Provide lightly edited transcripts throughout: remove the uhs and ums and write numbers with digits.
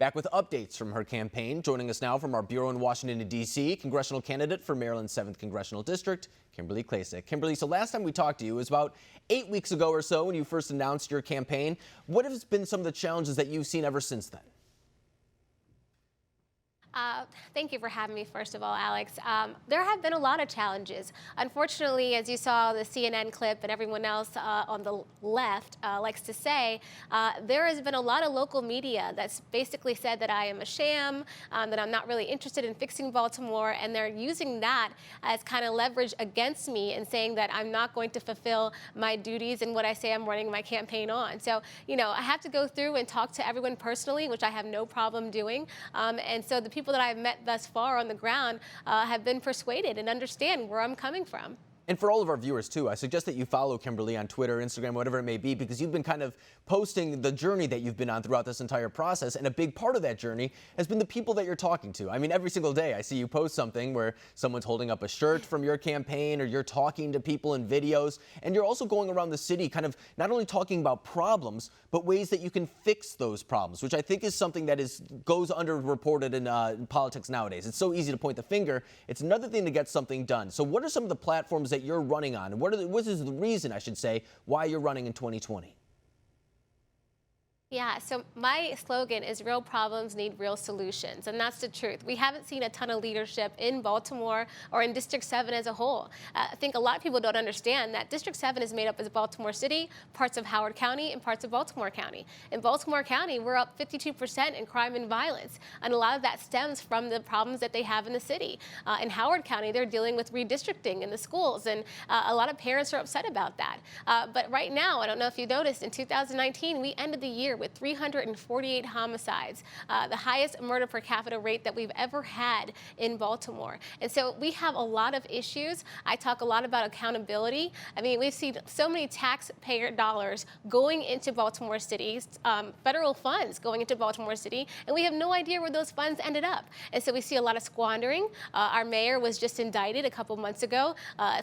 Back with updates from her campaign. Joining us now from our bureau in Washington, D.C., congressional candidate for Maryland's 7th Congressional District, Kimberly Klacik. Kimberly, so last time we talked to you was about 8 weeks ago or so when you first announced your campaign. What have been some of the challenges that you've seen ever since then? Thank you for having me, first of all, Alex. There have been a lot of challenges. Unfortunately, as you saw the CNN clip and everyone else on the left likes to say, there has been a lot of local media that's basically said that I am a sham, that I'm not really interested in fixing Baltimore, and they're using that as kind of leverage against me and saying that I'm not going to fulfill my duties and what I say I'm running my campaign on. So, you know, I have to go through and talk to everyone personally, which I have no problem doing. And so the people that I've met thus far on the ground have been persuaded and understand where I'm coming from. And for all of our viewers, too, I suggest that you follow Kimberly on Twitter, Instagram, whatever it may be, because you've been kind of posting the journey that you've been on throughout this entire process. And a big part of that journey has been the people that you're talking to. I mean, every single day I see you post something where someone's holding up a shirt from your campaign or you're talking to people in videos. And you're also going around the city kind of not only talking about problems, but ways that you can fix those problems, which I think is something that goes underreported in politics nowadays. It's so easy to point the finger. It's another thing to get something done. So what are some of the platforms that you're running on? And what is the reason, I should say, why you're running in 2020? Yeah, so my slogan is real problems need real solutions, and that's the truth. We haven't seen a ton of leadership in Baltimore or in District 7 as a whole. I think a lot of people don't understand that District 7 is made up of Baltimore City, parts of Howard County, and parts of Baltimore County. In Baltimore County, we're up 52% in crime and violence, and a lot of that stems from the problems that they have in the city. In Howard County, they're dealing with redistricting in the schools, and a lot of parents are upset about that. But right now, I don't know if you noticed, in 2019, we ended the year with 348 homicides, the highest murder per capita rate that we've ever had in Baltimore. And so we have a lot of issues. I talk a lot about accountability. I mean, we've seen so many taxpayer dollars going into Baltimore City, federal funds going into Baltimore City, and we have no idea where those funds ended up. And so we see a lot of squandering. Our mayor was just indicted a couple months ago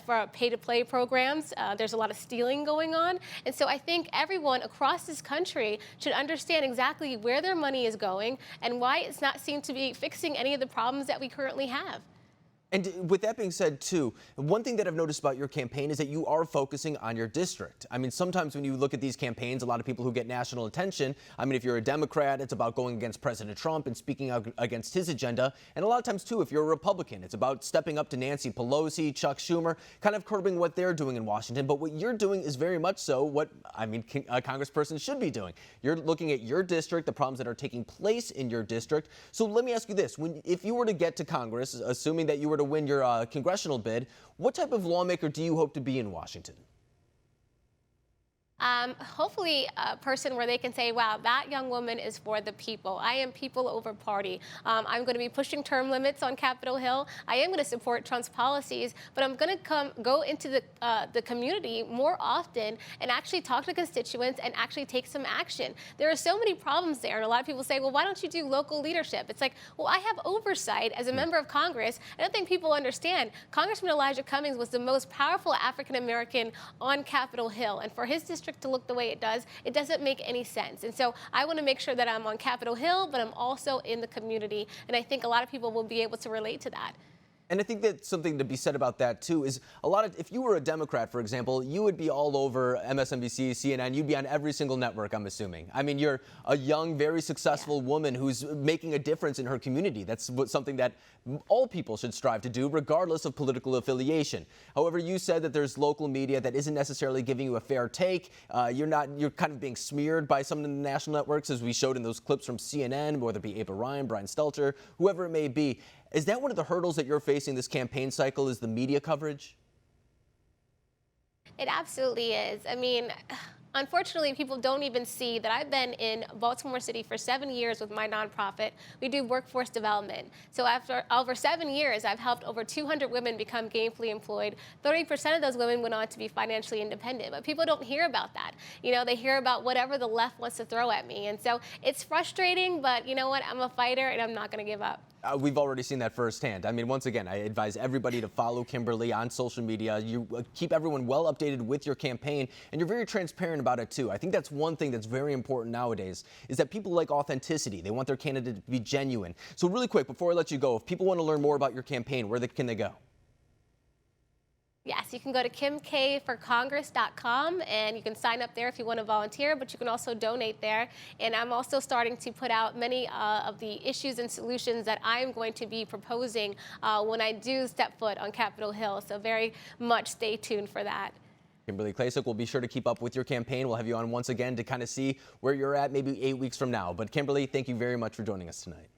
for our pay-to-play programs. There's a lot of stealing going on. And so I think everyone across this country should understand exactly where their money is going and why it's not seen to be fixing any of the problems that we currently have. And with that being said, too, one thing that I've noticed about your campaign is that you are focusing on your district. I mean, sometimes when you look at these campaigns, a lot of people who get national attention, I mean, if you're a Democrat, it's about going against President Trump and speaking out against his agenda. And a lot of times, too, if you're a Republican, it's about stepping up to Nancy Pelosi, Chuck Schumer, kind of curbing what they're doing in Washington. But what you're doing is very much so what, I mean, a congressperson should be doing. You're looking at your district, the problems that are taking place in your district. So let me ask you this. If you were to get to Congress, assuming that you were to win your congressional bid, what type of lawmaker do you hope to be in Washington? Hopefully a person where they can say, wow, that young woman is for the people. I am people over party. I'm going to be pushing term limits on Capitol Hill. I am going to support Trump's policies, but I'm going to go into the community more often and actually talk to constituents and actually take some action. There are so many problems there, and a lot of people say, well, why don't you do local leadership? It's like, well, I have oversight as a member of Congress, and I don't think people understand. Congressman Elijah Cummings was the most powerful African-American on Capitol Hill, and for his district to look the way it does, it doesn't make any sense. And so I want to make sure that I'm on Capitol Hill, but I'm also in the community. And I think a lot of people will be able to relate to that. And I think that something to be said about that, too, is if you were a Democrat, for example, you would be all over MSNBC, CNN, you'd be on every single network, I'm assuming. I mean, you're a young, very successful woman who's making a difference in her community. That's something that all people should strive to do, regardless of political affiliation. However, you said that there's local media that isn't necessarily giving you a fair take. You're kind of being smeared by some of the national networks, as we showed in those clips from CNN, whether it be Ava Ryan, Brian Stelter, whoever it may be. Is that one of the hurdles that you're facing this campaign cycle, is the media coverage? It absolutely is. I mean, unfortunately, people don't even see that I've been in Baltimore City for 7 years with my nonprofit. We do workforce development. So after over 7 years, I've helped over 200 women become gainfully employed. 30% of those women went on to be financially independent. But people don't hear about that. You know, they hear about whatever the left wants to throw at me. And so it's frustrating, but you know what? I'm a fighter and I'm not going to give up. We've already seen that firsthand. I mean, once again, I advise everybody to follow Kimberly on social media. You keep everyone well updated with your campaign, and you're very transparent about it, too. I think that's one thing that's very important nowadays, is that people like authenticity. They want their candidate to be genuine. So really quick, before I let you go, if people want to learn more about your campaign, can they go? Yes, you can go to kimkforcongress.com and you can sign up there if you want to volunteer, but you can also donate there. And I'm also starting to put out many of the issues and solutions that I'm going to be proposing when I do step foot on Capitol Hill. So very much stay tuned for that. Kimberly Klacik, we'll be sure to keep up with your campaign. We'll have you on once again to kind of see where you're at maybe 8 weeks from now. But Kimberly, thank you very much for joining us tonight.